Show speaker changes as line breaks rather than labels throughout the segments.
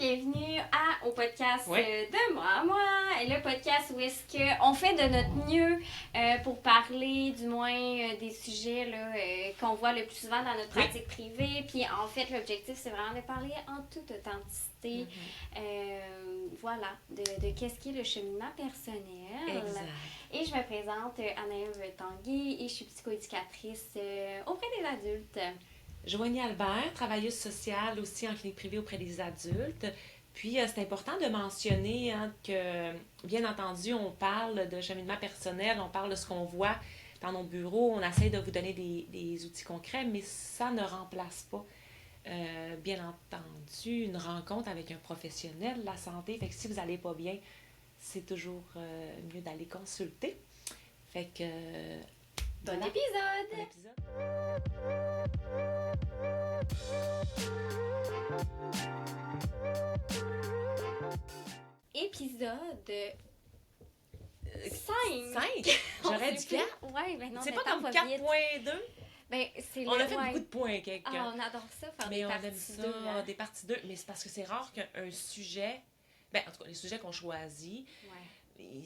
bienvenue au podcast
Oui.
de moi, le podcast où est-ce qu'on fait de notre mieux pour parler du moins des sujets là, qu'on voit le plus souvent dans notre pratique privée. Puis en fait, l'objectif, c'est vraiment de parler en toute authenticité, voilà, de qu'est-ce qui est le cheminement personnel.
Exact.
Et je me présente Anaëlle Tanguy et je suis psychoéducatrice auprès des adultes.
Joanie Albert, travailleuse sociale aussi en clinique privée auprès des adultes. Puis, c'est important de mentionner que, bien entendu, on parle de cheminement personnel, on parle de ce qu'on voit dans nos bureaux, on essaie de vous donner des outils concrets, mais ça ne remplace pas, bien entendu, une rencontre avec un professionnel de la santé. Fait que si vous n'allez pas bien, c'est toujours mieux d'aller consulter. Fait que...
Bon
voilà.
épisode!
Bon épisode!
Épisode 5.
5? J'aurais dit 4.
Ouais, ben non,
C'est
le
pas
temps
comme
va vite.
4.2?
Ben, c'est
On a
le
fait beaucoup de points, quelqu'un.
on adore ça, faire
Mais
des
on
parties
aime ça,
2. Hein?
des parties 2. Mais c'est parce que c'est rare qu'un sujet... Ben, en tout cas, les sujets qu'on choisit,
Ouais.
et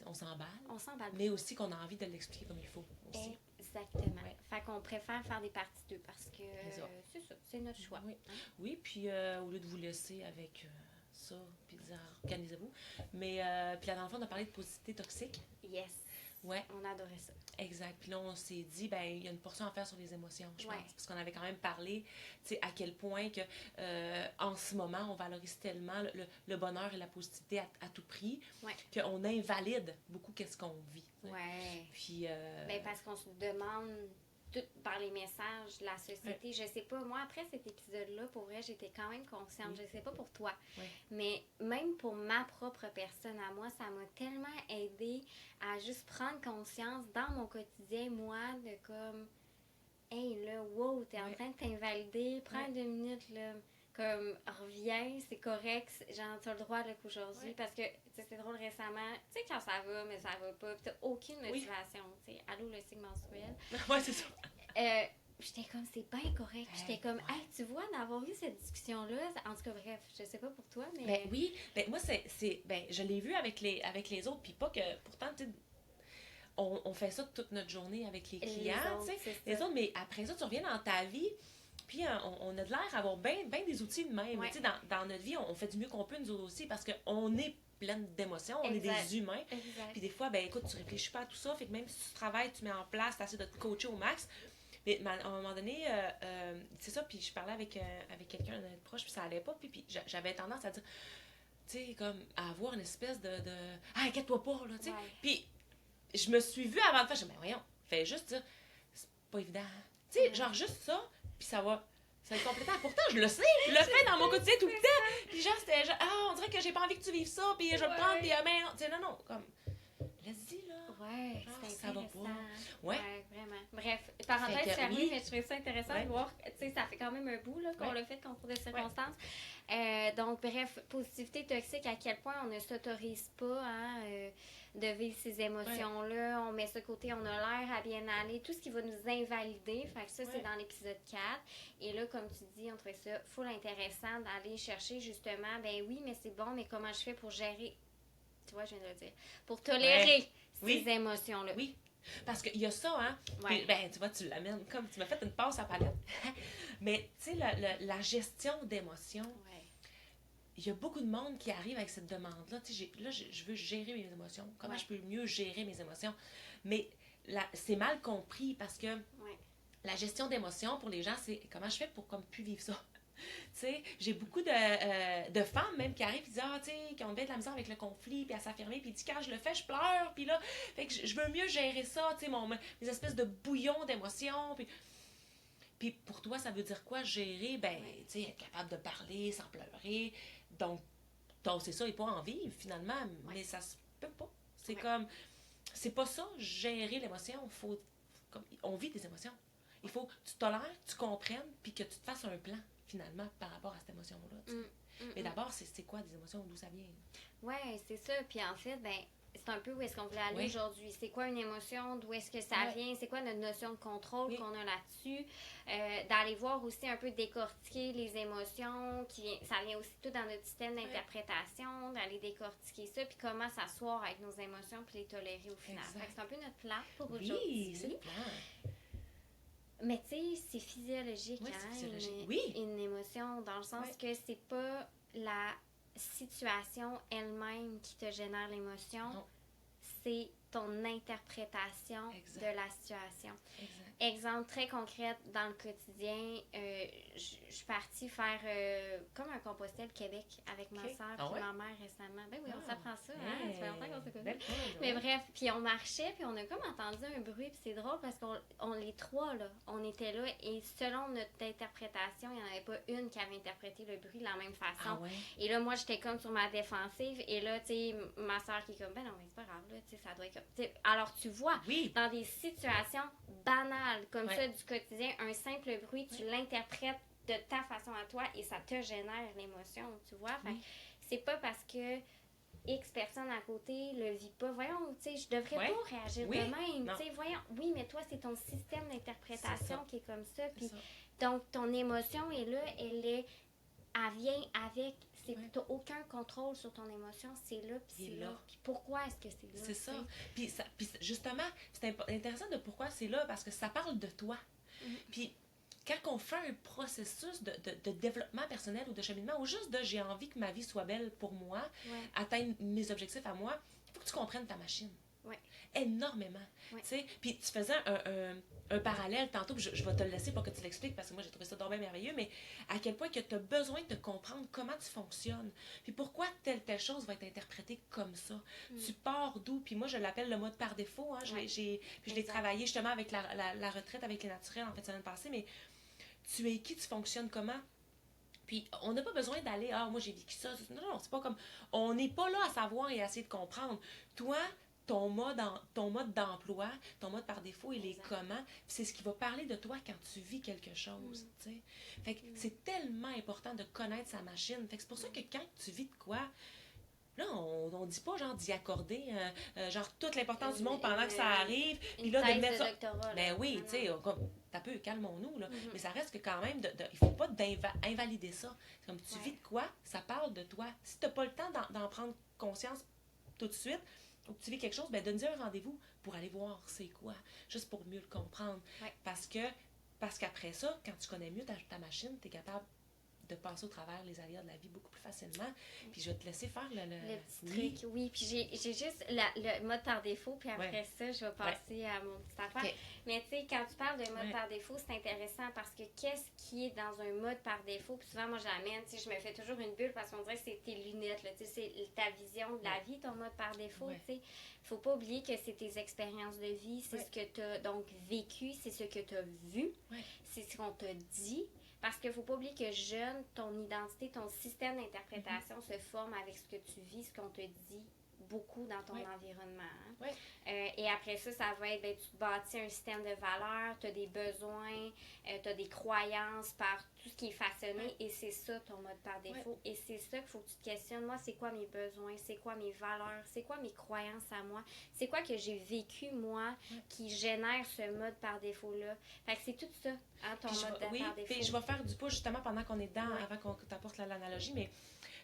on s'emballe.
On s'emballe.
Mais aussi qu'on a envie de l'expliquer comme il faut aussi.
Exactement.
Ouais.
Fait qu'on préfère faire des parties 2 parce que c'est ça, c'est notre choix.
Oui,
Hein?
oui, puis au lieu de vous laisser avec ça, puis dire organisez-vous. Mais puis là, dans le fond, on a parlé de positivité toxique.
Yes.
Ouais.
On adorait ça.
Exact. Puis là, on s'est dit, ben il y a une portion à faire sur les émotions, je
Ouais.
pense. Parce qu'on avait quand même parlé, tu sais, à quel point que en ce moment, on valorise tellement le bonheur et la positivité à tout prix,
Ouais.
qu'on invalide beaucoup qu'est-ce qu'on vit. T'sais.
Ouais.
Puis...
Ben, parce qu'on se demande tout par les messages de la société. Je sais pas, moi, après cet épisode-là, pour vrai, j'étais quand même consciente. Je sais pas pour toi, mais même pour ma propre personne à moi, ça m'a tellement aidée à juste prendre conscience dans mon quotidien, moi, de comme, hey, là, wow, t'es en train de t'invalider, prends 2 minutes, là. Comme, reviens, c'est correct, genre, t'as le droit, là, qu'aujourd'hui, parce que, tu sais, c'est drôle récemment, tu sais, quand ça va, mais ça va pas, pis t'as aucune motivation, tu sais, allô, le signe menstruel.
Ouais, c'est ça.
J'étais comme, c'est bien correct, j'étais comme, hey, tu vois, d'avoir eu cette discussion-là, en tout cas, bref, je sais pas pour toi, mais...
Ben oui, ben moi, ben, je l'ai vu avec les autres, puis pas que, pourtant, tu sais, on fait ça toute notre journée avec les clients, tu sais, les autres, mais après ça, tu reviens dans ta vie, puis on a de l'air d'avoir bien des outils de même. Tu sais, dans notre vie, on fait du mieux qu'on peut, nous autres aussi, parce qu'on est pleine d'émotions, on est des humains. Puis des fois, ben écoute, tu réfléchis pas à tout ça, fait que même si tu travailles, tu mets en place, tu essaies de te coacher au max. Mais à un moment donné, c'est ça, puis je parlais avec quelqu'un de proche, puis ça allait pas, puis j'avais tendance à dire, tu sais, comme, à avoir une espèce de ah, inquiète-toi pas, là, tu sais. Puis je me suis vue avant de faire, je me dis, ben voyons, fais juste dire, c'est pas évident. Tu sais, genre juste ça, puis ça va être complètement. Pourtant, je le sais, je le fais dans mon quotidien tout le temps. Puis genre, c'était genre, ah, on dirait que j'ai pas envie que tu vives ça, puis je vais le prendre, puis mais non, tu sais, non, comme, laisse-y, là.
Ouais,
genre,
c'est
ça va
intéressant.
pas. Ouais.
Vraiment. Bref, parenthèse fermée, mais je trouvais ça intéressant de voir, tu sais, ça fait quand même un bout, là, qu'on l'a fait contre des circonstances. Donc, bref, positivité toxique, à quel point on ne s'autorise pas, hein, de vivre ces émotions-là. On met ça de côté, on a l'air à bien aller, tout ce qui va nous invalider. Fait que ça, c'est dans l'épisode 4. Et là, comme tu dis, on trouvait ça full intéressant d'aller chercher justement, ben oui, mais c'est bon, mais comment je fais pour gérer, tu vois, je viens de le dire, pour tolérer ces émotions-là.
Oui. Parce qu'il y a ça, hein? Puis, ben, tu vois, tu l'amènes comme tu m'as fait une passe à palette. Mais, tu sais, la gestion d'émotions, il y a beaucoup de monde qui arrive avec cette demande-là. Tu sais, là, je veux gérer mes émotions. Comment je peux mieux gérer mes émotions? Mais c'est mal compris parce que la gestion d'émotions, pour les gens, c'est comment je fais pour comme plus vivre ça? Tu sais, j'ai beaucoup de femmes même qui arrivent et disent, ah, tu sais, qui ont bien de la misère avec le conflit, puis à s'affirmer, puis dit, quand je le fais, je pleure, puis là, fait que je veux mieux gérer ça, tu sais, mes espèces de bouillons d'émotions, puis pour toi, ça veut dire quoi, gérer? Ben, tu sais, être capable de parler sans pleurer, donc c'est ça, et pas en vivre, finalement, mais ça se peut pas. C'est comme, c'est pas ça, gérer l'émotion, on vit des émotions. Il faut que tu tolères, tu comprennes, puis que tu te fasses un plan, finalement, par rapport à cette émotion-là. Mais d'abord, c'est quoi des émotions, d'où ça vient?
Oui, c'est ça. Puis en fait, ben, c'est un peu où est-ce qu'on voulait aller aujourd'hui. C'est quoi une émotion? D'où est-ce que ça vient? C'est quoi notre notion de contrôle qu'on a là-dessus? D'aller voir aussi un peu décortiquer les émotions. Ça vient aussi tout dans notre système d'interprétation, d'aller décortiquer ça, puis comment s'asseoir avec nos émotions, puis les tolérer au final. Fait que c'est un peu notre plan pour aujourd'hui.
Oui, c'est le plan.
Mais tu sais, c'est physiologique, une émotion, dans le sens que c'est pas la situation elle-même qui te génère l'émotion, c'est ton interprétation de la situation. Exemple très concret dans le quotidien, je suis partie faire comme un Compostelle Québec avec ma soeur et ma mère récemment. Ben oui, on s'apprend ça, hein? Ça fait longtemps qu'on se connaît. Mais bref, puis on marchait, puis on a comme entendu un bruit, puis c'est drôle parce qu'on les trois, là, on était là, et selon notre interprétation, il n'y en avait pas une qui avait interprété le bruit de la même façon. Et là, moi, j'étais comme sur ma défensive, et là, tu sais, ma soeur qui est comme, ben non, mais c'est pas grave, là, tu sais, ça doit être comme... Alors, tu vois, dans des situations banales comme ça du quotidien, un simple bruit, tu l'interprètes de ta façon à toi et ça te génère l'émotion, tu vois. Fait c'est pas parce que X personne à côté le vit pas. Voyons, tu sais, je devrais pas réagir de même. Tu sais, voyons, oui, mais toi, c'est ton système d'interprétation qui est comme ça. Puis, donc, ton émotion est là, elle vient avec... Tu n'as aucun contrôle sur ton émotion, c'est là, puis c'est là. Puis pourquoi est-ce que c'est là?
C'est ça. Puis justement, c'est intéressant de pourquoi c'est là, parce que ça parle de toi. Puis quand on fait un processus de développement personnel ou de cheminement, ou juste de j'ai envie que ma vie soit belle pour moi, atteindre mes objectifs à moi, il faut que tu comprennes ta machine. Énormément. Puis tu faisais un parallèle tantôt, je vais te le laisser pour que tu l'expliques parce que moi j'ai trouvé ça bien merveilleux, mais à quel point que tu as besoin de comprendre comment tu fonctionnes, puis pourquoi telle chose va être interprétée comme ça. Tu pars d'où, puis moi je l'appelle le mode par défaut, hein, je l'ai travaillé justement avec la retraite avec les naturels en fait semaine passée, mais tu es qui, tu fonctionnes comment. Puis, on n'a pas besoin d'aller, moi j'ai vécu ça. Non, c'est pas comme. On n'est pas là à savoir et à essayer de comprendre. Toi, ton mode d'emploi, ton mode par défaut, il est comment. C'est ce qui va parler de toi quand tu vis quelque chose. T'sais. Fait que c'est tellement important de connaître sa machine. Fait que c'est pour ça que quand tu vis de quoi, là, on dit pas genre d'y accorder genre toute l'importance du monde pendant que ça arrive. Puis là, de mettre ça. Ben oui, tu sais, t'as peu, calmons-nous, là. Mais ça reste que quand même, il faut pas invalider ça. C'est comme tu vis de quoi, ça parle de toi. Si t'as pas le temps d'en prendre conscience tout de suite, ou que tu vis quelque chose, ben donne-y un rendez-vous pour aller voir c'est quoi, juste pour mieux le comprendre. Parce qu'après ça, quand tu connais mieux ta machine, t'es capable de passer au travers les aléas de la vie beaucoup plus facilement. Puis je vais te laisser faire le
petit truc. Oui, puis j'ai juste le mode par défaut, puis après ça, je vais passer à mon petit affaire. Mais tu sais, quand tu parles de mode par défaut, c'est intéressant parce que qu'est-ce qui est dans un mode par défaut? Puis souvent, moi, j'amène, tu sais, je me fais toujours une bulle parce qu'on dirait que c'est tes lunettes, là, tu sais, c'est ta vision de la vie, ton mode par défaut, tu sais. Faut pas oublier que c'est tes expériences de vie, c'est ce que tu as donc vécu, c'est ce que tu as vu, c'est ce qu'on t'a dit. Parce qu'il ne faut pas oublier que jeune, ton identité, ton système d'interprétation se forme avec ce que tu vis, ce qu'on te dit beaucoup dans ton environnement. Et après ça, ça va être, tu te bâtis un système de valeurs, tu as des besoins, tu as des croyances par tout ce qui est façonné, et c'est ça ton mode par défaut. Et c'est ça qu'il faut que tu te questionnes. Moi, c'est quoi mes besoins? C'est quoi mes valeurs? C'est quoi mes croyances à moi? C'est quoi que j'ai vécu, moi, qui génère ce mode par défaut-là? Fait que c'est tout ça, hein, ton mode par défaut.
Puis je vais faire du pouce justement pendant qu'on est dedans, avant qu'on t'apporte l'analogie, mais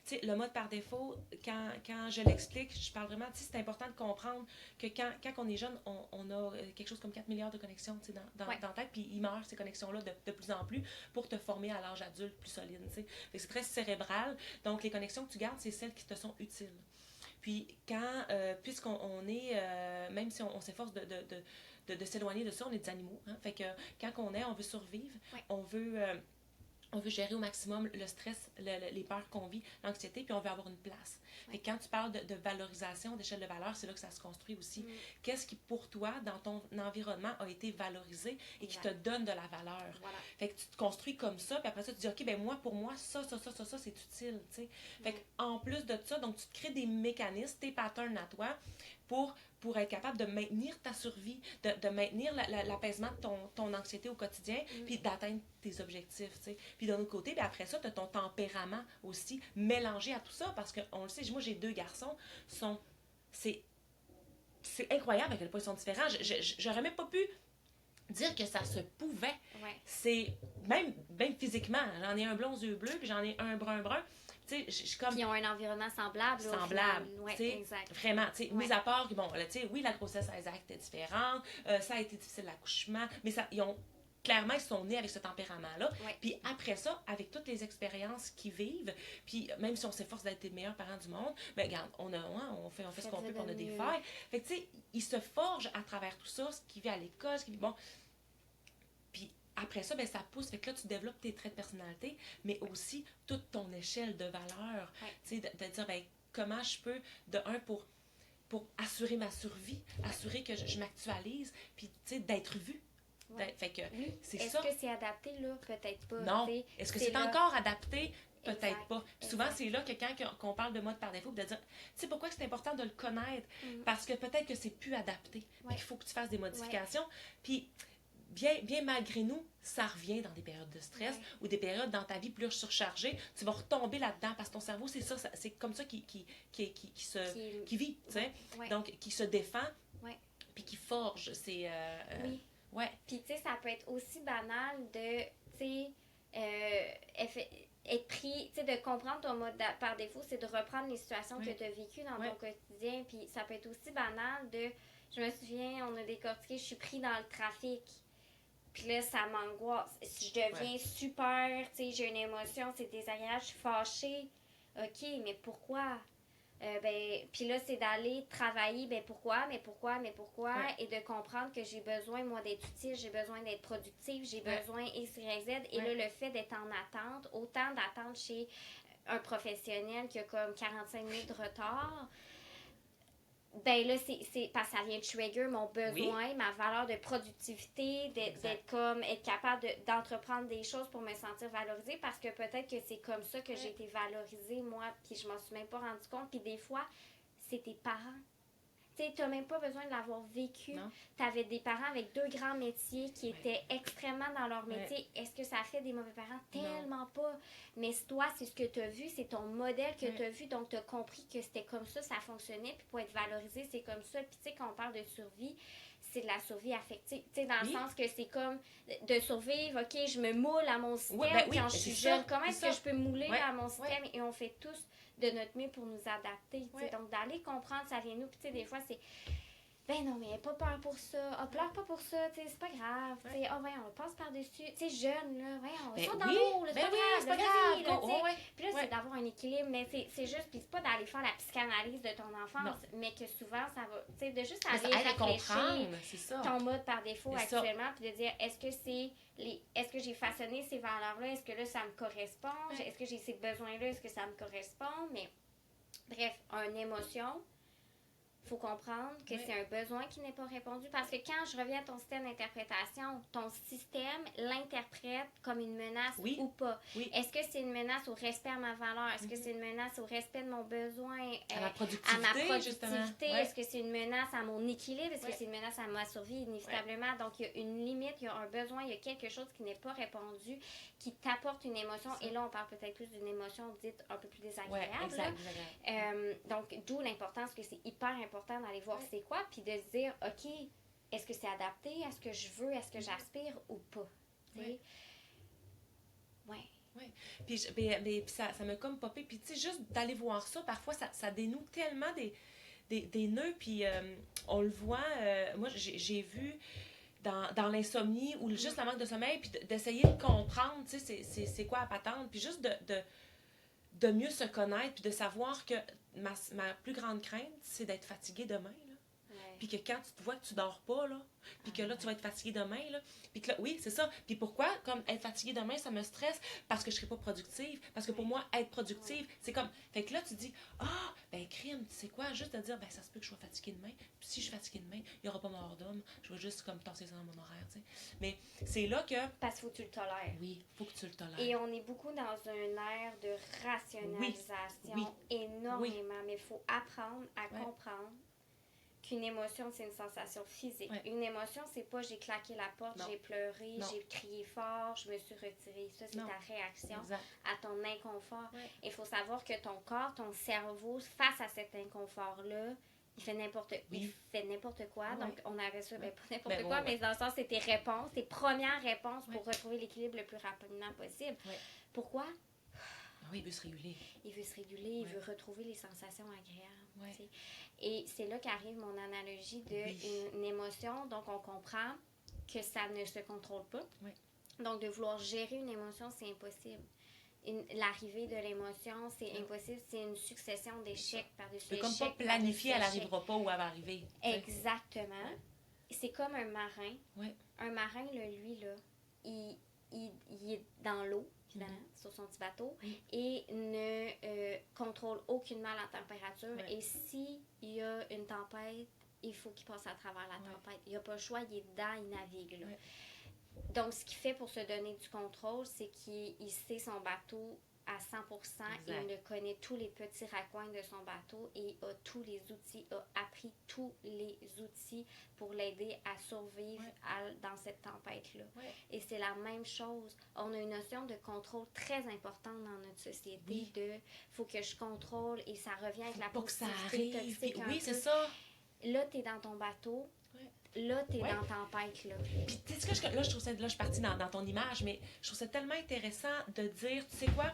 tu sais, le mode par défaut, quand je l'explique, je parle vraiment, tu sais, c'est important de comprendre que quand on est jeune, on a quelque chose comme 4 milliards de connexions, tu sais, dans la tête, puis ils meurent, ces connexions-là, de plus en plus, pour te former à l'âge adulte plus solide, tu sais. C'est très cérébral, donc les connexions que tu gardes, c'est celles qui te sont utiles. Puis puisqu'on est, même si on s'efforce de s'éloigner de ça, on est des animaux, hein, fait que quand on veut survivre, on veut gérer au maximum le stress, les peurs qu'on vit, l'anxiété, puis on veut avoir une place. Et quand tu parles de valorisation, d'échelle de valeur, c'est là que ça se construit aussi. Qu'est-ce qui, pour toi, dans ton environnement, a été valorisé et qui te donne de la valeur? Fait que tu te construis comme ça, puis après ça, tu dis, OK, ben moi, pour moi, ça, c'est utile, tu sais. Fait qu'en plus de ça, donc tu te crées des mécanismes, tes patterns à toi, pour être capable de maintenir ta survie, de maintenir l'apaisement de ton anxiété au quotidien, puis d'atteindre tes objectifs, tu sais. Puis d'un autre côté, après ça, tu as ton tempérament aussi mélangé à tout ça, parce qu'on le sait, moi j'ai 2 garçons, c'est c'est incroyable à quel point ils sont différents. J'aurais même pas pu dire que ça se pouvait. C'est même physiquement. J'en ai un blond aux yeux bleus, puis j'en ai un brun. Tu sais, je suis comme...
Puis ils ont un environnement semblable.
Semblable.
Exact.
Vraiment, tu sais, mis à part que, bon, tu sais, oui, la grossesse à Isaac était différente, ça a été difficile l'accouchement, mais clairement, ils sont nés avec ce tempérament-là. Puis après ça, avec toutes les expériences qu'ils vivent, puis même si on s'efforce d'être les meilleurs parents du monde, mais regarde, on fait ce qu'on peut, puis on a des failles. Fait que, tu sais, ils se forgent à travers tout ça, ce qui vit à l'école, ce qui vit... Bon. Puis après ça, ben, ça pousse. Fait que là, tu développes tes traits de personnalité, mais aussi toute ton échelle de valeur. Tu sais, de dire, ben, comment je peux, pour assurer ma survie, assurer que je m'actualise, puis, tu sais, d'être vue. Fait que c'est ça.
Est-ce que c'est adapté, là? Peut-être pas.
Non. Est-ce que c'est encore adapté? Peut-être pas. Souvent, c'est là que quand on parle de mode par défaut, de dire, tu sais pourquoi c'est important de le connaître? Parce que peut-être que c'est plus adapté. Il faut que tu fasses des modifications. Puis, bien malgré nous, ça revient dans des périodes de stress ou des périodes dans ta vie plus surchargée. Tu vas retomber là-dedans parce que ton cerveau, c'est ça, c'est comme ça qui vit, tu sais. Donc, qui se défend puis qui forge. C'est...
Puis, tu sais, ça peut être aussi banal de, tu sais, être pris, tu sais, de comprendre ton mode par défaut, c'est de reprendre les situations que tu as vécues dans ton quotidien. Puis, ça peut être aussi banal de, je me souviens, on a décortiqué, je suis pris dans le trafic. Puis là, ça m'angoisse. Je deviens super, tu sais, j'ai une émotion, c'est désagréable, je suis fâchée. OK, mais pourquoi? Puis là, c'est d'aller travailler, pourquoi, et de comprendre que j'ai besoin, moi, d'être utile, j'ai besoin d'être productive, j'ai besoin X, Y, Z. Et là, le fait d'être en attente, autant d'attente chez un professionnel qui a comme 45 minutes de retard, ben là, c'est parce que ça vient de trigger mon besoin, ma valeur de productivité, être capable d'entreprendre des choses pour me sentir valorisée, parce que peut-être que c'est comme ça que j'ai été valorisée, moi, puis je m'en suis même pas rendu compte. Puis des fois, c'est tes parents. Tu sais, t'as même pas besoin de l'avoir vécu. T'avais des parents avec 2 grands métiers qui étaient extrêmement dans leur métier. Est-ce que ça fait des mauvais parents? Tellement pas. Mais toi, c'est ce que t'as vu, c'est ton modèle que t'as vu, donc t'as compris que c'était comme ça fonctionnait, puis pour être valorisé, c'est comme ça. Puis tu sais, quand on parle de survie, c'est de la survie affective. Tu sais, dans le sens que c'est comme de survivre, OK, je me moule à mon système quand je suis jeune. Comment est-ce que je peux mouler à mon système? Et on fait tous de notre mieux pour nous adapter. Donc, d'aller comprendre, ça vient nous. Puis, tu sais, des fois, c'est... Ben non, mais pas peur pour ça. Ah, pleure pas pour ça, tu sais, c'est pas grave. Tu sais, on passe par-dessus. Tu sais, jeune, là, on saute dans l'eau, c'est pas grave, Puis là, c'est d'avoir un équilibre, mais c'est juste, puis c'est pas d'aller faire la psychanalyse de ton enfance, mais que souvent, ça va, tu sais, de juste aller réfléchir ton mode par défaut actuellement, puis de dire, est-ce que j'ai façonné ces valeurs-là? Est-ce que là, ça me correspond? Est-ce que j'ai ces besoins-là? Est-ce que ça me correspond? Mais, bref, une émotion, faut comprendre que c'est un besoin qui n'est pas répondu, parce que quand je reviens à ton système d'interprétation, ton système l'interprète comme une menace ou pas. Est-ce que c'est une menace au respect à ma valeur? Est-ce que c'est une menace au respect de mon besoin?
À ma productivité,
Est-ce que c'est une menace à mon équilibre? Est-ce que c'est une menace à ma survie, inévitablement? Donc, il y a une limite, il y a un besoin, il y a quelque chose qui n'est pas répondu, qui t'apporte une émotion. Et là, on parle peut-être plus d'une émotion dite un peu plus désagréable. Donc, d'où l'importance que c'est hyper important d'aller voir c'est quoi, puis de se dire, OK, est-ce que c'est adapté à ce que je veux, à ce que j'aspire ou pas?
Puis ça me comme popé. Puis tu sais, juste d'aller voir ça, parfois, ça dénoue tellement des nœuds. Puis on le voit, moi, j'ai vu dans l'insomnie ou juste le manque de sommeil, puis d'essayer de comprendre, tu sais, c'est quoi la patente. Puis juste de mieux se connaître, puis de savoir que ma plus grande crainte, c'est d'être fatiguée demain, là. Puis que quand tu te vois que tu dors pas, là, puis que là, tu vas être fatiguée demain, là, puis que là, oui, c'est ça. Puis pourquoi, comme être fatiguée demain, ça me stresse? Parce que je serai pas productive. Parce que pour moi, être productive, c'est comme... Fait que là, tu dis, crime, tu sais quoi? Juste de dire, ça se peut que je sois fatiguée demain. Puis si je suis fatiguée demain, il y aura pas mort d'homme. Je vais juste, comme, tasser ça dans mon horaire, tu sais. Mais c'est là que...
Parce qu'il faut que tu le tolères.
Oui, il faut que tu le tolères.
Et on est beaucoup dans un air de rationalisation énormément. Mais il faut apprendre à comprendre qu'une émotion, c'est une sensation physique. Une émotion, c'est pas j'ai claqué la porte, j'ai pleuré, j'ai crié fort, je me suis retirée. Ça, c'est ta réaction à ton inconfort. Il faut savoir que ton corps, ton cerveau, face à cet inconfort-là, il fait n'importe quoi. Donc, on avait ça, pas n'importe
Ben,
quoi, mais dans le sens, c'est tes réponses, tes premières réponses pour retrouver l'équilibre le plus rapidement possible. Pourquoi?
Oui, il veut se réguler.
Il veut se réguler, il veut retrouver les sensations agréables. Et c'est là qu'arrive mon analogie de une émotion. Donc, on comprend que ça ne se contrôle pas. Donc, de vouloir gérer une émotion, c'est impossible. L'arrivée de l'émotion, c'est impossible. C'est une succession d'échecs par-dessus échecs.
C'est comme pas planifier, elle n'arrivera pas où elle va arriver.
Exactement. C'est comme un marin. Un marin, là, lui, là, il est dans l'eau, évidemment, sur son petit bateau, et ne contrôle aucunement la température. Et s'il y a une tempête, il faut qu'il passe à travers la tempête. Il n'a pas le choix, il est dedans, il navigue. Là. Donc, ce qu'il fait pour se donner du contrôle, c'est qu'il sait son bateau à 100%. Il connaît tous les petits raccoins de son bateau et a tous les outils, a appris tous les outils pour l'aider à survivre dans cette tempête-là. Et c'est la même chose. On a une notion de contrôle très importante dans notre société de « faut que je contrôle » et ça revient avec la positivité toxique.
Oui, c'est ça.
Là, tu es dans ton bateau. Là, t'es dans tempête, là.
Puis, tu sais ce que là, je trouve ça, là, je suis partie dans ton image, mais je trouve ça tellement intéressant de dire, tu sais quoi,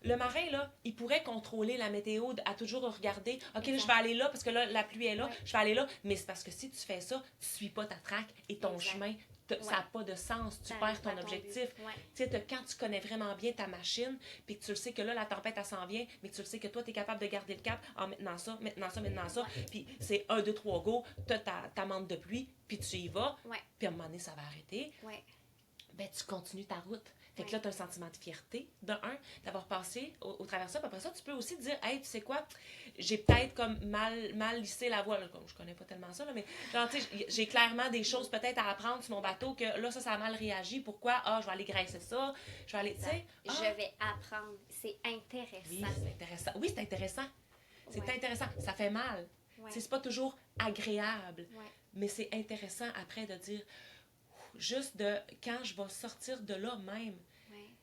le marin, là, il pourrait contrôler la météo, à toujours regarder, OK, là, je vais aller là, parce que là, la pluie est là, je vais aller là, mais c'est parce que si tu fais ça, tu suis pas ta traque et ton chemin, ça n'a pas de sens, tu perds ton objectif. Tu sais, quand tu connais vraiment bien ta machine, puis que tu le sais que là, la tempête, elle s'en vient, mais que tu le sais que toi, tu es capable de garder le cap en maintenant ça, puis c'est 1, 2, 3, go, tu as ta mante de pluie, puis tu y vas, puis à un moment donné, ça va arrêter. Ben, tu continues ta route. Fait que là, tu as un sentiment de fierté, d'avoir passé au travers de ça. Puis après ça, tu peux aussi te dire, hey, tu sais quoi, j'ai peut-être comme mal lissé la voie. Là, comme je connais pas tellement ça, là, mais genre, tu sais, j'ai clairement des choses peut-être à apprendre sur mon bateau que là, ça a mal réagi. Pourquoi? Je vais aller graisser ça. Je vais aller, tu sais.
Je vais apprendre. C'est intéressant.
Oui, c'est intéressant. Oui, c'est intéressant. C'est intéressant. Ça fait mal. C'est pas toujours agréable. Mais c'est intéressant après de dire, juste de quand je vais sortir de là même,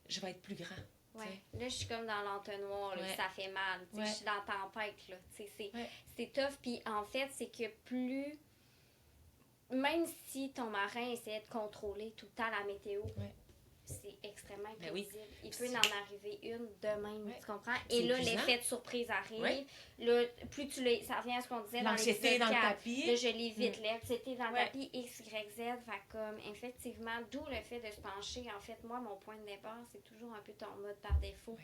je vais être plus grand.
Là, je suis comme dans l'entonnoir, ça fait mal. Je suis dans la tempête. Là. C'est tough. Puis en fait, c'est que plus. Même si ton marin essayait de contrôler tout le temps la météo, c'est extrêmement imprévisible. Il peut en arriver une de même, tu comprends? Et là, l'effet de surprise arrive. Là, plus tu l'as... Ça revient à ce qu'on disait dans
l'anxiété dans le tapis.
Là, je l'évite, l'anxiété dans le tapis, X, Y, Z. Fait comme, effectivement, d'où le fait de se pencher. En fait, moi, mon point de départ, c'est toujours un peu ton mode par défaut.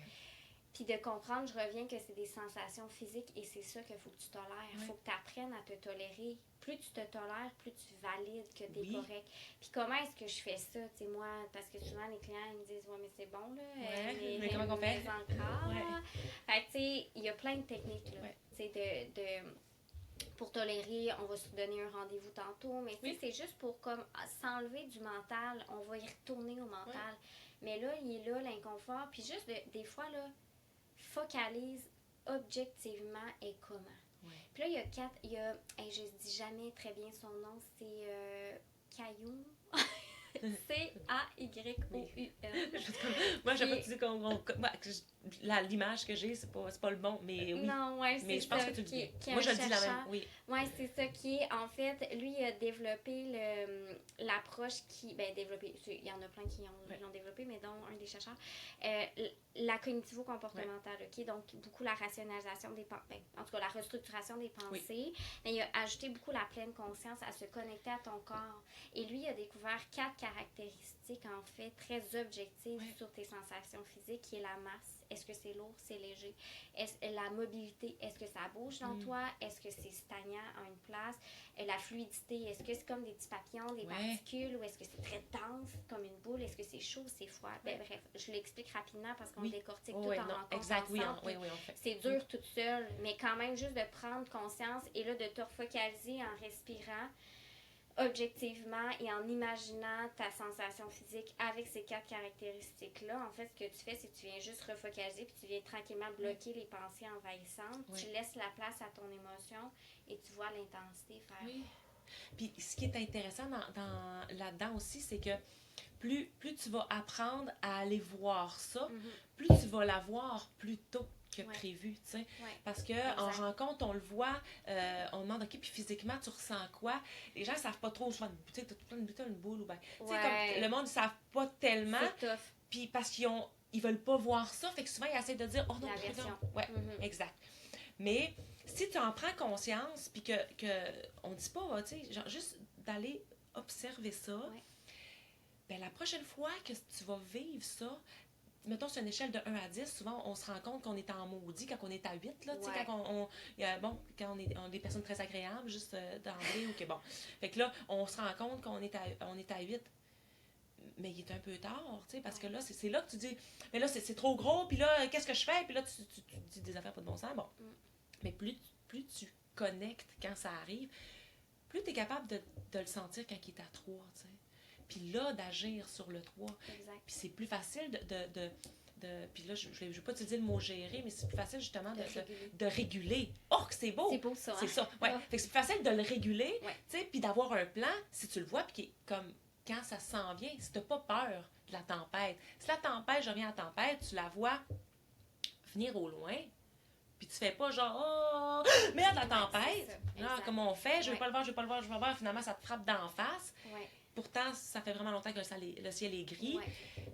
Puis de comprendre, je reviens que c'est des sensations physiques et c'est ça qu'il faut que tu tolères. Il faut que tu apprennes à te tolérer. Plus tu te tolères, plus tu valides que tu es correct. Puis comment est-ce que je fais ça? Tu sais, moi, parce que souvent les clients ils me disent « Ouais, mais c'est bon, là.
Mais comment on fait? »
Fait que tu sais, il y a plein de techniques, là. Tu sais, pour tolérer, on va se donner un rendez-vous tantôt, mais c'est juste pour comme s'enlever du mental, on va y retourner au mental. Mais là, il est là, l'inconfort. Puis juste, des fois, là, focalise objectivement et comment. Puis là, il y a je ne dis jamais très bien son nom, c'est Caillou. C-A-Y-O-U-N.
Moi, j'ai pas dit l'image que j'ai, c'est pas le bon, mais oui.
Non, c'est
mais je pense que tu le dis. Moi, je le dis la même. Oui,
c'est ça qui est, en fait, lui, il a développé l'approche qui, développé, il y en a plein qui l'ont développé, mais dont un des chercheurs, la cognitivo-comportementale, donc beaucoup la rationalisation des pensées, en tout cas la restructuration des pensées, mais il a ajouté beaucoup la pleine conscience à se connecter à ton corps. Et lui, il a découvert 4 caractéristiques, en fait, très objectives sur tes sensations physiques, qui est la masse. Est-ce que c'est lourd, c'est léger? La mobilité, est-ce que ça bouge dans toi? Est-ce que c'est stagnant à une place? La fluidité, est-ce que c'est comme des petits papillons, des particules, ou est-ce que c'est très dense, comme une boule? Est-ce que c'est chaud, c'est froid? Bref, je l'explique rapidement parce qu'on décortique tout en rencontre ensemble. C'est dur toute seule, mais quand même juste de prendre conscience et là de te refocaliser en respirant objectivement et en imaginant ta sensation physique avec ces 4 caractéristiques-là. En fait, ce que tu fais, c'est que tu viens juste refocaliser puis tu viens tranquillement bloquer les pensées envahissantes. Tu laisses la place à ton émotion et tu vois l'intensité faire.
Puis, ce qui est intéressant là-dedans aussi, c'est que plus tu vas apprendre à aller voir ça, plus tu vas la voir plus tôt. que prévu, tu sais.
Ouais.
Parce qu'en rencontre, on le voit, on demande, OK, puis physiquement, tu ressens quoi? Les gens ne savent pas trop, souvent, tu sais, t'as une boule ou bien. Tu sais, comme le monde ne savent pas tellement.
C'est tough.
Puis parce qu'ils veulent pas voir ça, fait que souvent, ils essaient de dire, oh non, non. Ouais, exact. Mais si tu en prends conscience, puis que on dit pas, tu sais, genre juste d'aller observer ça, ben la prochaine fois que tu vas vivre ça, mettons, sur une échelle de 1 à 10, souvent, on se rend compte qu'on est en maudit quand on est à 8, là, tu sais, quand on est des personnes très agréables, juste d'emblée, ou que bon. Fait que là, on se rend compte qu'on est à 8. Mais il est un peu tard, tu sais, parce que là, c'est là que tu dis, mais là, c'est trop gros, puis là, qu'est-ce que je fais? Puis là, tu dis des affaires pas de bon sens. Bon. Mais plus tu connectes quand ça arrive, plus tu es capable de le sentir quand il est à 3, tu sais. Puis là, d'agir sur le 3.
Exact.
Puis c'est plus facile puis là, je ne vais pas te dire le mot gérer, mais c'est plus facile justement de réguler. Oh, que c'est beau!
C'est beau, ça.
C'est ça, ouais. Fait que c'est plus facile de le réguler, tu sais, puis d'avoir un plan, si tu le vois, puis qui est comme quand ça s'en vient, si tu n'as pas peur de la tempête. Si la tempête, je reviens à la tempête, tu la vois venir au loin, puis tu fais pas genre, oh, merde, la tempête! Genre, comme on fait, je veux pas le voir, finalement, ça te frappe d'en face. Pourtant, ça fait vraiment longtemps que le ciel est gris.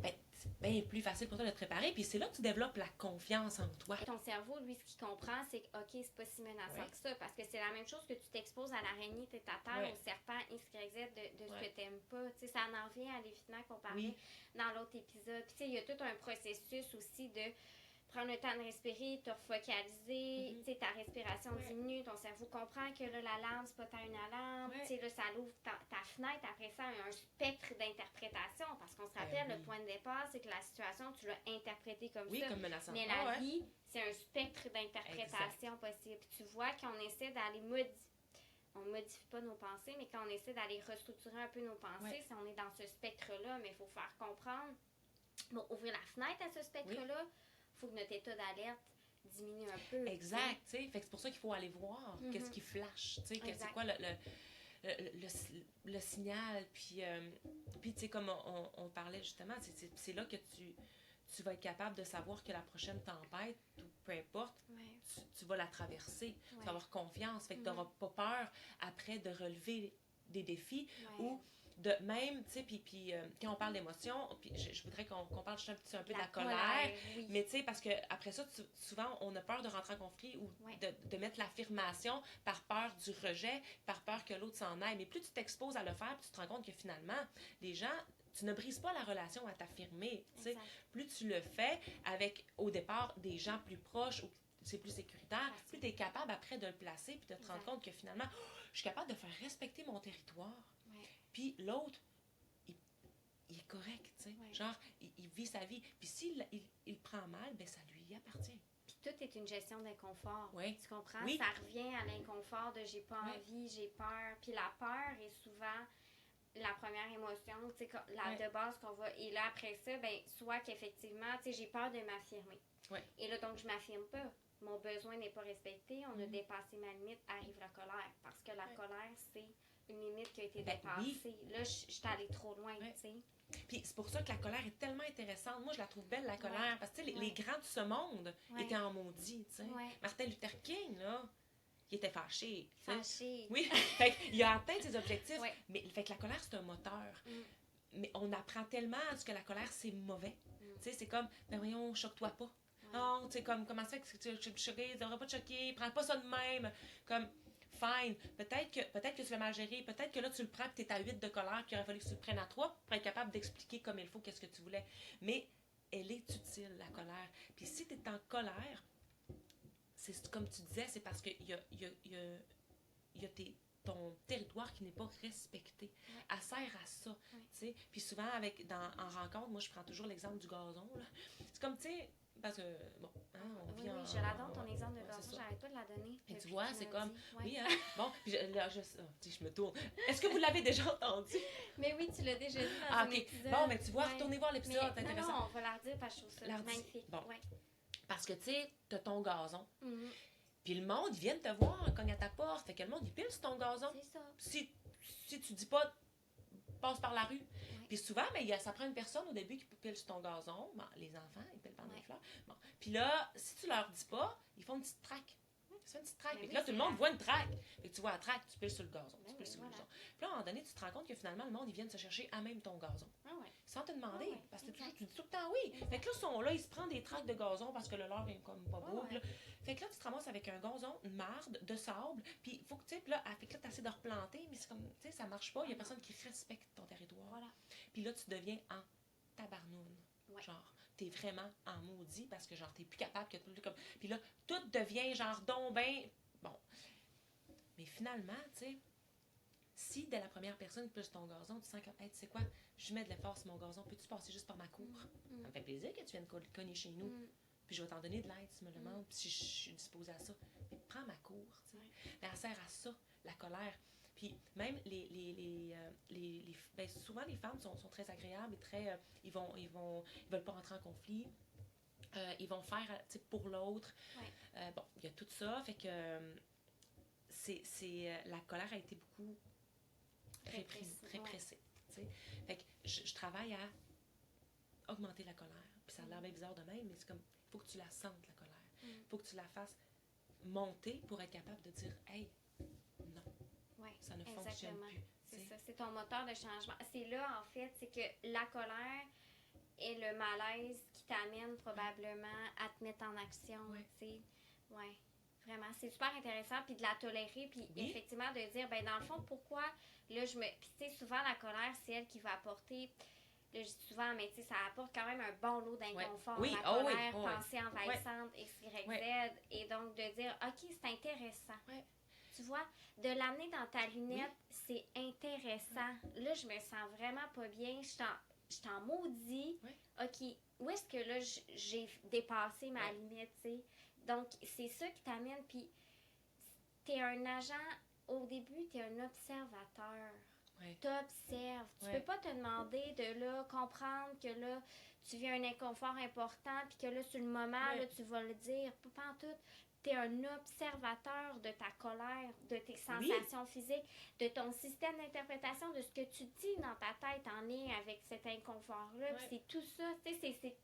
Ben, c'est bien plus facile pour toi de te préparer. Puis c'est là que tu développes la confiance en toi.
Ton cerveau, lui, ce qu'il comprend, c'est que, OK, c'est pas si menaçant que ça. Parce que c'est la même chose que tu t'exposes à l'araignée tête à terre, au serpent XYZ de ce que t'aimes pas. Tu sais, ça en revient à l'évitement qu'on parlait dans l'autre épisode. Puis tu sais, il y a tout un processus aussi de prendre le temps de respirer, te refocaliser, tu sais, ta respiration diminue, ton cerveau comprend que là, l'alarme, c'est pas tant une alarme, tu sais, là, ça l'ouvre ta fenêtre, après ça, il y a un spectre d'interprétation, parce qu'on se rappelle, le point de départ, c'est que la situation, tu l'as interprétée comme ça.
Comme menaçante.
Mais la vie, c'est un spectre d'interprétation possible. Puis tu vois qu'on essaie d'aller on modifie pas nos pensées, mais quand on essaie d'aller restructurer un peu nos pensées, si on est dans ce spectre-là, mais il faut faire comprendre, bon, ouvrir la fenêtre à ce spectre-là, il faut que notre état d'alerte diminue un peu.
Exact, tu sais. Fait que c'est pour ça qu'il faut aller voir qu'est-ce qui flash, tu sais, c'est quoi le signal. Puis tu sais, comme on parlait justement, c'est là que tu vas être capable de savoir que la prochaine tempête, ou peu importe, tu vas la traverser. Tu vas avoir confiance. Fait que tu n'auras pas peur après de relever des défis ou de même, tu sais, puis quand on parle d'émotion, puis je voudrais qu'on parle juste un peu de la colère, mais tu sais, parce que après ça, souvent, on a peur de rentrer en conflit ou de mettre l'affirmation par peur du rejet, par peur que l'autre s'en aille. Mais plus tu t'exposes à le faire, puis tu te rends compte que finalement, les gens, tu ne brises pas la relation à t'affirmer, tu sais. Plus tu le fais avec, au départ, des gens plus proches ou c'est plus sécuritaire, plus tu es capable après de le placer puis de te rendre compte que finalement, je suis capable de faire respecter mon territoire. Puis l'autre, il est correct, tu sais. Genre, il vit sa vie. Puis s'il il prend mal, ben ça lui appartient.
Puis tout est une gestion d'inconfort.
Tu
comprends? Ça revient à l'inconfort de j'ai pas envie, j'ai peur. Puis la peur est souvent la première émotion, tu sais, de base qu'on va. Et là, après ça, ben soit qu'effectivement, tu sais, j'ai peur de m'affirmer. Et là, donc, je m'affirme pas. Mon besoin n'est pas respecté. On a dépassé ma limite. Arrive la colère. Parce que la colère, c'est une limite qui a été dépassée. Là, je suis allée trop loin, tu sais.
Puis c'est pour ça que la colère est tellement intéressante. Moi, je la trouve belle, la colère. Parce que, tu sais, les grands de ce monde étaient en maudit, tu sais. Martin Luther King, là, il était fâché.
Fâché.
Oui. Fait qu'il a atteint ses objectifs. Mais fait que la colère, c'est un moteur. Mais on apprend tellement à ce que la colère, c'est mauvais. Tu sais, c'est comme, ben voyons, choque-toi pas. Non, tu sais, comme, comment ça fait que tu es choqué, tu devrais pas te choquer, prends pas ça de même. Comme, fine. Peut-être que tu l'as mal géré, peut-être que là, tu le prends et tu es à 8 de colère, puis il aurait fallu que tu le prennes à 3 pour être capable d'expliquer comme il faut qu'est-ce que tu voulais. Mais elle est utile, la colère. Puis si tu es en colère, c'est comme tu disais, c'est parce qu'il y a ton territoire qui n'est pas respecté. Elle sert à ça. Puis souvent, en rencontre, moi, je prends toujours l'exemple du gazon. Là. C'est comme, tu sais, parce que, bon, hein,
on vit je l'adore, ton exemple de gazon, j'arrête pas de la donner.
Et tu vois, c'est comme, oui, hein, bon, puis je me tourne. Est-ce que vous l'avez déjà entendu?
Mais oui, tu l'as déjà dit dans un épisode.
Bon, mais tu vois, retournez voir l'épisode, c'est intéressant.
Non, on va la redire parce que je trouve ça magnifique.
Bon, parce que, tu sais, t'as ton gazon. Puis le monde, ils viennent te voir, cogne à ta porte. Fait que le monde, il pile sur ton gazon.
C'est ça.
Si tu dis pas passe par la rue.
Ouais.
Puis souvent, ça prend une personne au début qui pile sur ton gazon. Bon, les enfants, ils pilent pendant les fleurs. Bon. Puis là, si tu leur dis pas, ils font une petite traque. Tu fais une petite traque. Puis là, tout le monde voit une traque. Fait que tu vois la traque, tu piles sur le gazon. Tu piles sur le gazon. Puis là, à un moment donné, tu te rends compte que finalement, le monde, ils viennent se chercher à même ton gazon. Sans te demander. Parce que tu dis tout le temps oui. Fait que là, ils sont là, ils se prennent des traques de gazon parce que le leur est comme pas beau. Fait que là, tu te ramasses avec un gazon, une marde, de sable. Puis il faut que tu sais, là, tu essaies de replanter, mais c'est comme, tu sais, ça marche pas. Il y a personne qui respecte ton territoire. Puis là, tu deviens en tabarnoune. Genre, t'es vraiment en maudit parce que, genre, t'es plus capable que tout comme. Puis là, tout devient, genre, donc ben. Bon. Mais finalement, tu sais, si dès la première personne qui pose ton gazon, tu sens comme, hey, tu sais quoi, je mets de l'effort sur mon gazon, peux-tu passer juste par ma cour? Ça me fait plaisir que tu viennes cogner chez nous. Puis je vais t'en donner de l'aide si tu me le demandes, puis si je suis disposée à ça. Mais prends ma cour, tu sais. Mais elle sert à ça, la colère. Puis même souvent les femmes sont très agréables et très ils veulent pas entrer en conflit. Ils vont faire pour l'autre. Bon, il y a tout ça, fait que la colère a été beaucoup répressée. Fait que je travaille à augmenter la colère. Puis ça a l'air bien bizarre de même, mais c'est comme il faut que tu la sentes, la colère. Il faut que tu la fasses monter pour être capable de dire hey, non. Ça ne fonctionne plus.
C'est ça, c'est ton moteur de changement. C'est là, en fait, c'est que la colère et le malaise qui t'amène probablement à te mettre en action. Vraiment, c'est super intéressant, puis de la tolérer, puis effectivement de dire, ben dans le fond, pourquoi, là, puis tu sais, souvent la colère, c'est elle qui va apporter, là, je dis souvent, mais tu sais, ça apporte quand même un bon lot d'inconfort, la colère, pensée envahissante, X, Y, Z, et donc de dire, ok, c'est intéressant. Tu vois, de l'amener dans ta lunette, c'est intéressant. Là, je me sens vraiment pas bien, je t'en maudis. Ok, où est-ce que là, j'ai dépassé ma limite, tu sais? Donc, c'est ça qui t'amène, puis t'es un agent, au début, t'es un observateur. T'observes. Tu peux pas te demander de là, comprendre que là, tu vis un inconfort important, puis que là, sur le moment, là, tu vas le dire. Pas en tout. T'es un observateur de ta colère, de tes sensations physiques, de ton système d'interprétation, de ce que tu dis dans ta tête en lien avec cet inconfort-là. C'est tout ça, tu sais, c'est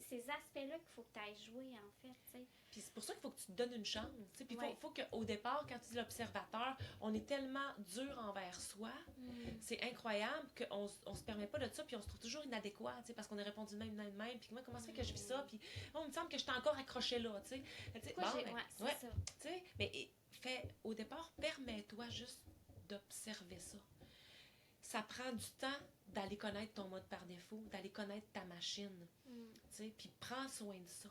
ces aspects-là qu'il faut que tu ailles jouer, en fait, tu sais.
Puis c'est pour ça qu'il faut que tu te donnes une chance. Puis il faut qu'au départ, quand tu dis l'observateur, on est tellement dur envers soi. C'est incroyable qu'on se permet pas de ça, puis on se trouve toujours inadéquat, parce qu'on a répondu de même. Puis moi, comment ça fait que je vis ça? Puis il me semble que je suis encore accrochée là, tu sais. C'est ça. Mais au départ, permets-toi juste d'observer ça. Ça prend du temps d'aller connaître ton mode par défaut, d'aller connaître ta machine. Puis prends soin de ça.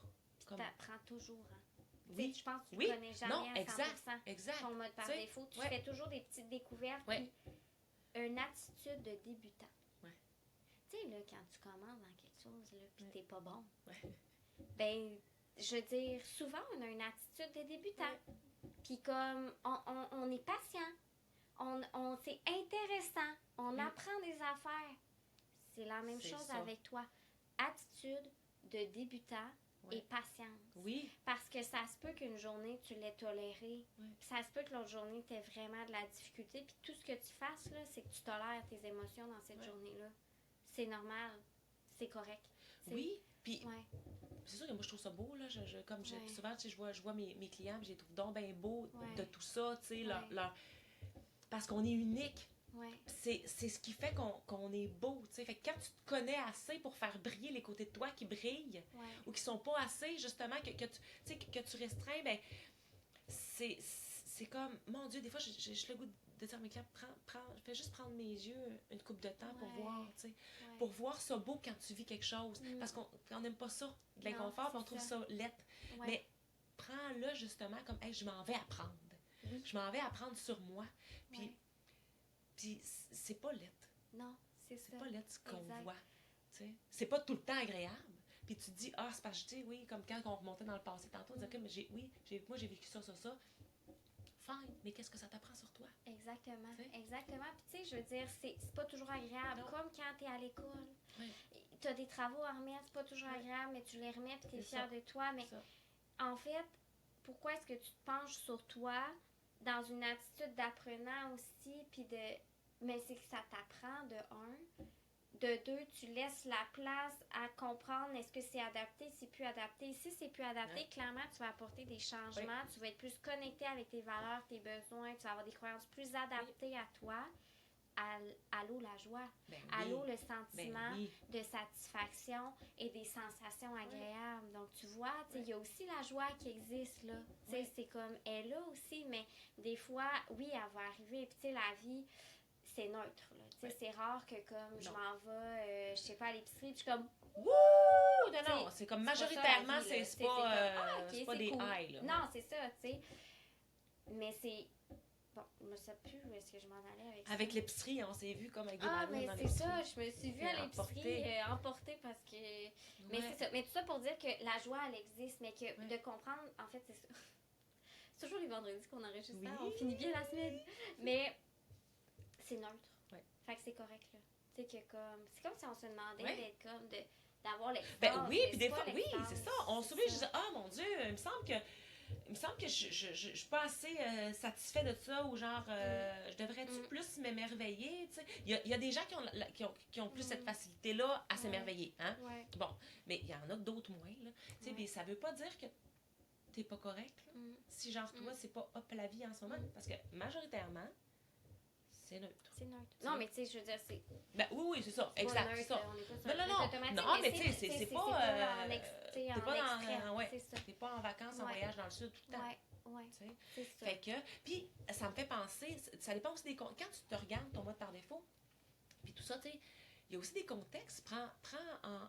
Tu apprends toujours. Hein?
Oui.
Je pense que tu ne connais jamais à 100%
exact.
ton mode par défaut. Tu fais toujours des petites découvertes. Puis une attitude de débutant. Tu sais, là, quand tu commences dans quelque chose, là, puis t'es pas bon, ben, je veux dire, souvent, on a une attitude de débutant. Puis comme, on est patient. C'est intéressant. On apprend des affaires. C'est la même chose avec toi. Attitude de débutant et patience. Parce que ça se peut qu'une journée, tu l'aies toléré. Ça se peut que l'autre journée, tu aies vraiment de la difficulté. Puis tout ce que tu fasses, là, c'est que tu tolères tes émotions dans cette journée-là. C'est normal. C'est correct.
Puis c'est sûr que moi, je trouve ça beau. Là. Souvent, je vois mes clients, je les trouve donc bien beaux de tout ça. Tu sais, parce qu'on est unique. C'est ce qui fait qu'on est beau. T'sais. Fait que quand tu te connais assez pour faire briller les côtés de toi qui brillent ou qui sont pas assez, justement, que tu restreins, ben c'est comme, mon Dieu, des fois, j'ai le goût de dire à mes clients, fais juste prendre mes yeux une couple de temps pour voir, pour voir ça beau quand tu vis quelque chose. Parce qu'on n'aime pas ça, de l'inconfort, puis on trouve ça laid. Mais prends-le justement comme, hey, je m'en vais apprendre. Je m'en vais apprendre sur moi. Puis c'est pas laid.
Non, c'est ça.
C'est pas laid ce qu'on voit. T'sais. C'est pas tout le temps agréable. Puis tu te dis, c'est parce que, oui, comme quand on remontait dans le passé tantôt, on disait, OK, mais moi, j'ai vécu ça. Fine, mais qu'est-ce que ça t'apprend sur toi?
Exactement. Exactement. Puis, tu sais, je veux dire, c'est pas toujours agréable. Non. Comme quand t'es à l'école. T'as des travaux à remettre, c'est pas toujours agréable, mais tu les remets, puis t'es fière de toi. Mais en fait, pourquoi est-ce que tu te penches sur toi dans une attitude d'apprenant aussi, puis mais c'est que ça t'apprend de un. De deux, tu laisses la place à comprendre est-ce que c'est adapté, c'est plus adapté. Si c'est plus adapté, clairement, tu vas apporter des changements, tu vas être plus connecté avec tes valeurs, tes besoins, tu vas avoir des croyances plus adaptées à toi. Allô, la joie. Allô, le sentiment de satisfaction et des sensations agréables. Donc, tu vois, il y a aussi la joie qui existe, là. C'est comme, elle est là aussi, mais des fois, oui, elle va arriver. Puis, tu sais, la vie, c'est neutre, là. C'est rare que, comme, je m'en vais, je sais pas, à l'épicerie, puis je suis comme...
Wouh! Non, c'est comme majoritairement, c'est pas des
cool.
highs, là.
Non, c'est ça, tu sais. Mais c'est... Bon, je ne sais plus où est-ce que je m'en allais avec ça.
Avec l'épicerie, on s'est vu comme avec des
ballons dans l'épicerie. Ah, mais c'est ça, je me suis vue à l'épicerie emportée parce que... Mais c'est ça. Mais tout ça pour dire que la joie, elle existe, mais que de comprendre, en fait, c'est ça. C'est toujours les vendredis qu'on enregistre ça, on finit bien la semaine. Mais c'est neutre. Fait que c'est correct, là. Tu sais que comme... C'est comme si on se demandait d'être comme... d'avoir l'extase.
Ben oui, puis des fois, oui, c'est ça. On s'oublie, je dis, ah mon Dieu, il me semble que je suis pas assez satisfait de ça, ou genre, je devrais-tu plus m'émerveiller, tu sais. Il y a des gens qui ont plus cette facilité-là à s'émerveiller, hein. Bon, mais il y en a d'autres moins, là. Tu sais, mais ça veut pas dire que t'es pas correct, là. Si genre, toi, c'est pas hop la vie en ce moment, parce que majoritairement, c'est neutre.
C'est neutre. Non, mais tu sais, je veux dire, c'est...
Ben oui, c'est ça. Exact, c'est ça.
Non,
mais tu sais, c'est pas...
T'es pas
t'es pas en vacances, en voyage dans le sud tout le temps.
C'est ça.
Fait que... Puis, ça me fait penser... Ça dépend aussi des... Quand tu te regardes ton mode par défaut, puis tout ça, tu sais, il y a aussi des contextes. Prends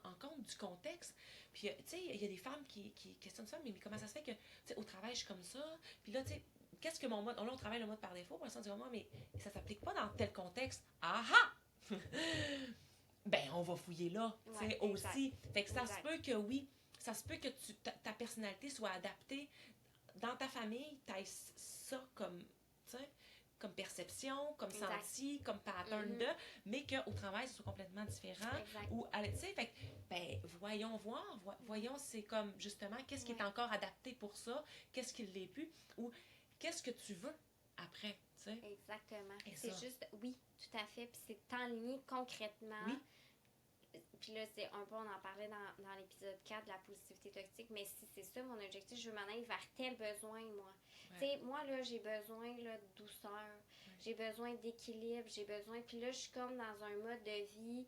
en compte du contexte. Puis, tu sais, il y a des femmes qui questionnent ça, mais comment ça se fait que, tu sais, au travail, je suis comme ça. Puis là, tu sais, qu'est-ce que mon mode... Là, on travaille le mode par défaut. Pour l'instant, on dit vraiment, mais ça s'applique pas dans tel contexte. Ah ah! Ben, on va fouiller là, tu sais, aussi. Fait que ça se peut que, oui, ça se peut que ta personnalité soit adaptée. Dans ta famille, tu aies ça comme, tu sais, comme perception, comme senti, comme pattern de, mais qu'au travail, ce soit complètement différent. Ou, tu sais, fait que, ben, voyons voir, voyons, c'est comme, justement, qu'est-ce qui est encore adapté pour ça, qu'est-ce qui ne l'est plus, ou qu'est-ce que tu veux après, tu sais.
Exactement. C'est juste, oui, tout à fait, puis c'est enligné concrètement. Oui. Puis là, c'est un peu, on en parlait dans l'épisode 4 de la positivité toxique, mais si c'est ça mon objectif, je veux m'en aller vers tel besoin, moi. Tu sais, moi, là, j'ai besoin là, de douceur, j'ai besoin d'équilibre, j'ai besoin... Puis là, je suis comme dans un mode de vie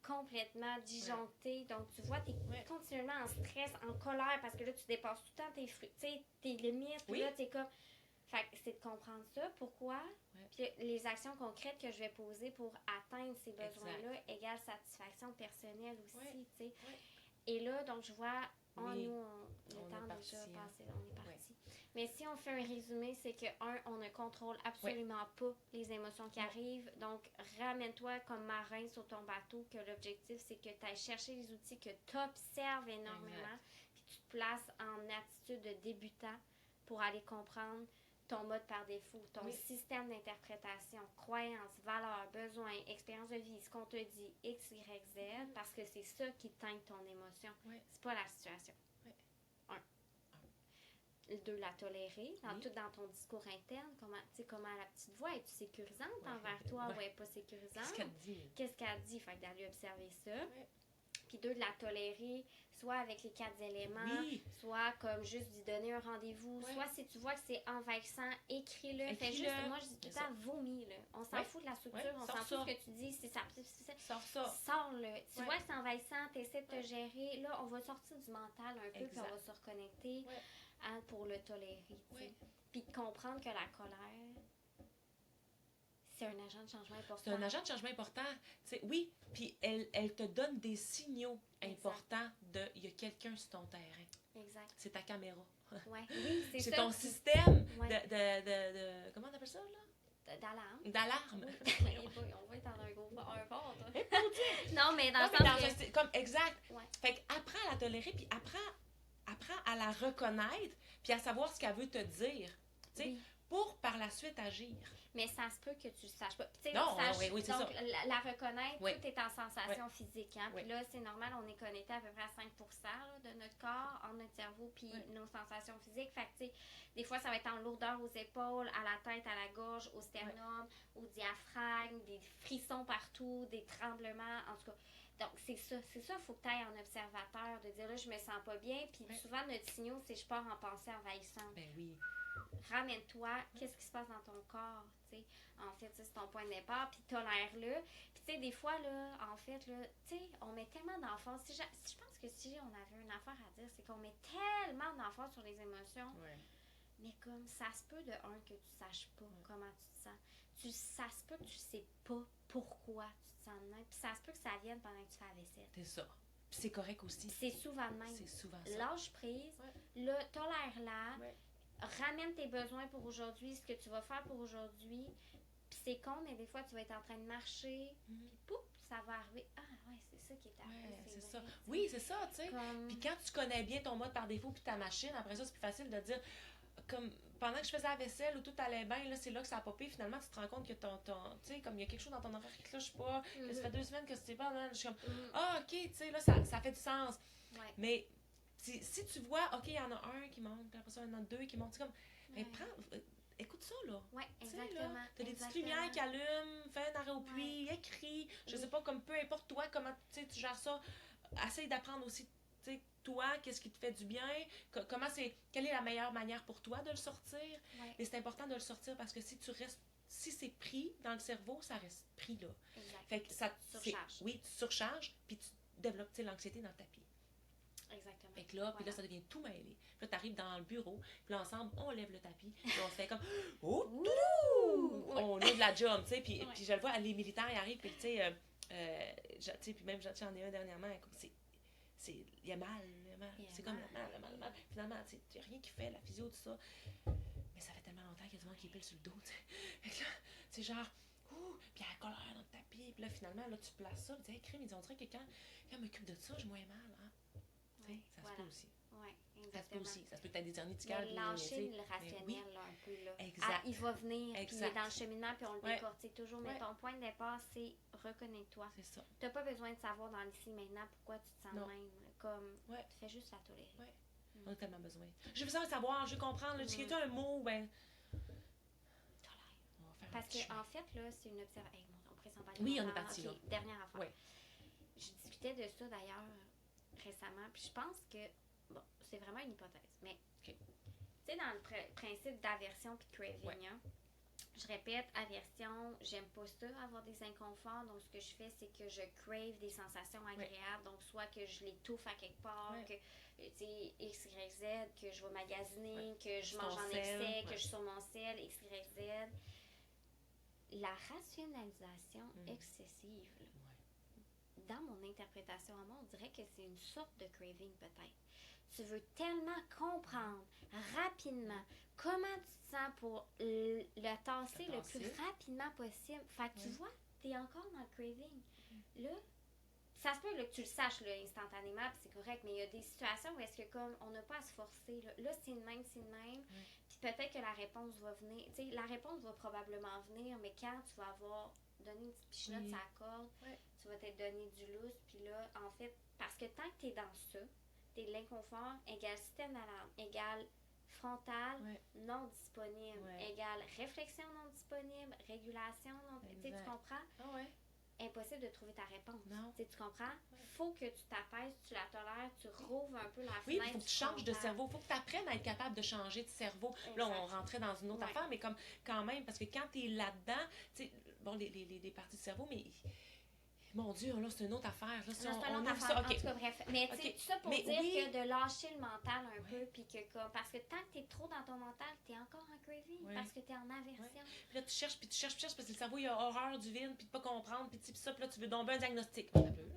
complètement disjoncté. Donc, tu vois, tu es continuellement en stress, en colère, parce que là, tu dépasses tout le temps tes limites. Puis là, tu es comme... Fait que c'est de comprendre ça, pourquoi, puis les actions concrètes que je vais poser pour atteindre ces besoins-là égale satisfaction personnelle aussi, tu sais. Et là, donc, je vois, le temps déjà passé, on est parti. Mais si on fait un résumé, c'est que, on ne contrôle absolument pas les émotions qui arrivent. Donc, ramène-toi comme marin sur ton bateau, que l'objectif, c'est que tu ailles chercher les outils, que tu observes énormément, puis tu te places en attitude de débutant pour aller comprendre ton mode par défaut, ton système d'interprétation, croyances, valeurs, besoins, expérience de vie, ce qu'on te dit, X, Y, Z, parce que c'est ça qui teinte ton émotion. C'est pas la situation. 1. 2, la tolérer, tout dans ton discours interne, comment la petite voix, es-tu sécurisante envers toi ou elle n'est pas sécurisante? Qu'est-ce qu'elle dit? Fait que d'aller observer ça. Puis 2, de la tolérer, soit avec les 4 éléments, soit comme juste d'y donner un rendez-vous, soit si tu vois que c'est envahissant, écris-le. Fais juste, moi je dis tout le temps, vomis, là. On s'en fout de la structure, on s'en fout de ce que tu dis, c'est ça. Sors-le. Tu vois que c'est envahissant, tu essaies de te gérer. Là, on va sortir du mental un peu, puis on va se reconnecter pour le tolérer. Puis de comprendre que la colère... C'est un agent de changement important.
C'est un agent de changement important. T'sais, oui, puis elle te donne des signaux importants de « il y a quelqu'un sur ton terrain ».
Exact.
C'est ta caméra.
Oui, c'est ça.
C'est ton système de... Comment on appelle ça, là?
D'alarme.
D'alarme.
On va être dans un fort. Non, mais dans le sens
comme exact. Fait qu'apprends à la tolérer, puis apprends à la reconnaître, puis à savoir ce qu'elle veut te dire. Tu sais, pour par la suite agir.
Mais ça se peut que tu ne saches pas. T'sais,
non,
c'est
donc,
ça. La reconnaître, tout est en sensation physique. Hein? Puis là, c'est normal, on est connecté à peu près à 5% là, de notre corps, en notre cerveau, puis nos sensations physiques. Fait que, Des fois, ça va être en lourdeur aux épaules, à la tête, à la gorge, au sternum, au diaphragme, des frissons partout, des tremblements, en tout cas. Donc, c'est ça, il faut que tu ailles en observateur, de dire là, je me sens pas bien. Puis souvent, notre signal, c'est je pars en pensée envahissante.
Ben oui.
Ramène-toi, qu'est-ce qui se passe dans ton corps, tu sais. En fait, c'est ton point de départ, puis tolère-le. Puis, tu sais, des fois, là, en fait, là, tu sais, on met tellement d'emphase. Je pense que si on avait une affaire à dire, c'est qu'on met tellement d'emphase sur les émotions.
Ouais.
Mais comme, ça se peut de un que tu saches pas comment tu te sens. Ça se peut que tu sais pas pourquoi tu te sens de même. Puis ça se peut que ça vienne pendant que tu fais la vaisselle.
C'est ça. Puis c'est correct aussi.
C'est souvent de même.
C'est souvent ça.
Lâche prise, là, tolère-la. Ouais. Ramène tes besoins pour aujourd'hui, ce que tu vas faire pour aujourd'hui. Puis c'est con, mais des fois, tu vas être en train de marcher, puis pouf, ça va arriver. Ah, ouais, c'est ça qui est arrivé.
Ouais, c'est ça. Oui, c'est ça, tu sais. Puis quand tu connais bien ton mode par défaut puis ta machine, après ça, c'est plus facile de dire, comme pendant que je faisais la vaisselle où tout allait bien, là, c'est là que ça a popé. Finalement, tu te rends compte que tu sais, comme il y a quelque chose dans ton horaire qui te cloche pas, que ça fait 2 semaines que c'est pas, là, je suis comme, ah, ok, tu sais, là, ça fait du sens.
Ouais.
Mais si tu vois, ok, il y en a un qui monte, puis après ça, il y en a 2 qui montent, c'est comme, mais écoute ça, là.
Oui, exactement.
T'as des petites lumières qui allument, fais un arrêt au puits, écris, je sais pas, comme peu importe toi, comment tu gères ça. Essaye d'apprendre aussi, tu sais, toi, qu'est-ce qui te fait du bien, quelle est la meilleure manière pour toi de le sortir.
Ouais.
Et c'est important de le sortir parce que si c'est pris dans le cerveau, ça reste pris là.
Exact.
Fait que ça
surcharge.
Oui, tu surcharges, puis tu développes l'anxiété dans le tapis.
Exactement.
Fait que là, puis là, ça devient tout mêlé. Puis là, t'arrives dans le bureau, puis là, ensemble, on lève le tapis, puis on se fait comme « Oh! On a de la job, tu sais. Puis je le vois, les militaires, ils arrivent, puis tu sais, puis même, j'en ai un dernièrement, comme il y a mal. C'est comme le mal. Finalement, tu sais, il n'y a rien qui fait, la physio, tout ça. Mais ça fait tellement longtemps qu'il y a du monde qui pile sur le dos, tu sais. Fait que là, c'est genre, ouh, puis il y a la colère dans le tapis, puis là, finalement, là, tu places ça, puis tu dis, hey, crime, on dirait que quand je m'occupe de ça, j'ai moins mal, hein. Ouais, ça se peut aussi.
Oui, exactement.
Ça se peut aussi. Ça se peut que tu aies des hernies discales.
Lâcher le rationnel,
oui.
là, un peu. Là.
Exact.
Ah, il va venir, puis il est dans le cheminement, puis on le décortique toujours. Mais
Ouais.
ton point de départ, c'est reconnecte-toi.
C'est ça.
Tu n'as pas besoin de savoir dans l'ici maintenant pourquoi tu te sens même. Comme, tu fais juste la tolérer.
Ouais. On a tellement besoin. Je veux savoir, je veux comprendre. Là, tu as un mot, ben...
Parce qu'en fait, là, c'est une observation. Hey, on pourrait s'en parler.
Oui, on est parti là.
Dernière affaire.
Oui.
Je discutais de ça d'ailleurs récemment, puis je pense que, bon, c'est vraiment une hypothèse, mais tu sais, dans le principe d'aversion puis de craving, hein, je répète, aversion, j'aime pas ça, avoir des inconforts, donc ce que je fais, c'est que je crave des sensations agréables, donc soit que je l'étouffe à quelque part, que, tu sais, X, Y, Z, que je vais magasiner, que je mange en excès, que je suis sur mon sel, X, Y, Z. La rationalisation excessive, là, dans mon interprétation à moi, on dirait que c'est une sorte de craving peut-être. Tu veux tellement comprendre rapidement comment tu te sens pour le tasser le plus rapidement possible. Fait que tu vois, tu es encore dans le craving. Là, ça se peut là, que tu le saches là, instantanément, puis c'est correct, mais il y a des situations où est-ce que comme on n'a pas à se forcer. Là c'est le même. Puis peut-être que la réponse va venir. Tu sais, la réponse va probablement venir, mais quand tu vas avoir donné une petite pichenote sur la corde, tu vas t'être donné du lousse, puis là, en fait, parce que tant que tu es dans ça, tu es l'inconfort égale système d'alarme, égale frontal non disponible, égale réflexion non disponible, régulation non disponible. Tu comprends? Impossible de trouver ta réponse. Tu comprends? Faut que tu t'apaises, tu la tolères, tu rouvres un peu la fenêtre.
Oui, il faut que tu changes de cerveau. Il faut que tu apprennes à être capable de changer de cerveau. Exact. Là, on rentrait dans une autre affaire, mais comme quand même, parce que quand tu es là-dedans, tu sais, bon, les parties du cerveau, mais mon Dieu, là, c'est une autre affaire. Là,
c'est une autre affaire. En tout cas, bref. Mais tu sais, tout ça pour dire que de lâcher le mental un peu, puis que comme, parce que tant que tu es trop dans ton mental, tu es encore en craving, parce que tu es en aversion.
Puis là, tu cherches, parce que le cerveau, il a horreur du vide, puis de pas comprendre, puis ça, puis là, tu veux tomber un diagnostic.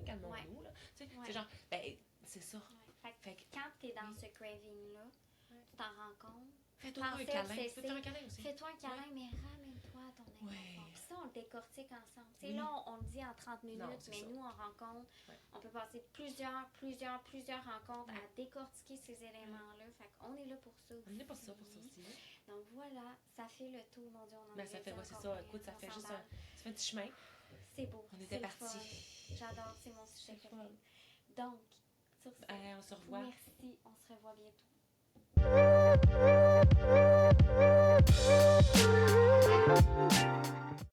Calmons-nous, là. Tu sais, c'est genre, ben, c'est ça.
Fait que quand tu es dans ce craving-là, tu t'en rends compte.
Fais-toi un câlin. Fais-toi un câlin aussi.
Fais-toi un câlin, mais ramène-toi à ton inconfort. Puis ça, on le décortique ensemble. Là, on le dit en 30 minutes, mais nous, en rencontre, on peut passer plusieurs rencontres à décortiquer ces éléments-là. Fait qu'on est là pour ça aussi.
On est là pour ça aussi.
Donc voilà, ça fait le tour, mon Dieu, on en
ben, ça fait, c'est ça. Écoute, ça fait juste ça fait un petit chemin.
C'est beau.
On était partis.
J'adore, c'est mon sujet préféré. Donc, sur ce,
on se revoit.
Merci, on se revoit bientôt.